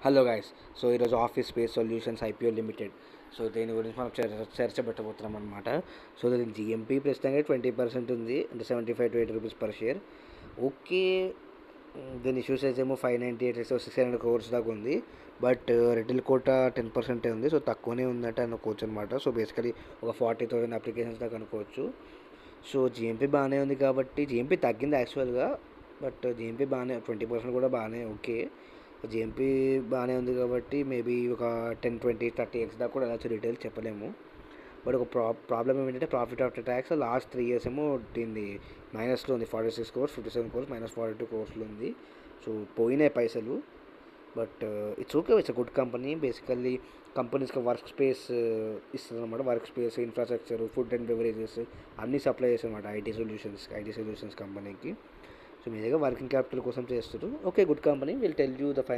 Hello guys. So ఈరోజు office space solutions IPO limited. So దీని గురించి మనం చర్చ పెట్టబోతున్నాం అనమాట. సో దీని జిఎంపీ ప్రస్తుతంగా 20% ఉంది, అంటే 75 to 80 rupees per share. Okay. దీని ఇష్యూస్ అయితే ఏమో 598 600 crores దాకా ఉంది. బట్ రిటైల్ కోటా 10% ఉంది. సో తక్కువనే ఉందంటే అనుకోవచ్చు అనమాట. సో బేసికలీ ఒక 40,000 అప్లికేషన్స్ దాకా అనుకోవచ్చు. సో జిఎంపీ బాగానే ఉంది కాబట్టి జిఎంపీ తగ్గింది యాక్చువల్గా. బట్ జిఎంపీ బాగానే 20% కూడా బాగానే ఓకే. జిఎంపీ బాగానే ఉంది కాబట్టి మేబీ ఒక 10, 20, 30x దాకా కూడా వెళ్ళచ్చు రిటైల్, చెప్పలేము. బట్ ఒక ప్రాబ్లం ఏమిటంటే profit after tax last 3 years ఏమో దీన్ని మైనస్లో ఉంది. 46 crores, 57 crores, -42 crores ఉంది. సో పోయినాయి పైసలు. But it's okay, it's good company. Basically కంపెనీస్కి వర్క్ స్పేస్ ఇస్తుంది అనమాట. Work space, infrastructure, food and beverages అన్నీ సప్లై చేస్తుంది అనమాట ఐటీ సొల్యూషన్స్ కంపెనీకి. సో మీ దగ్గర వర్కింగ్ క్యాపిటల్ కోసం చేస్తారు. Okay, good company. Will tell you the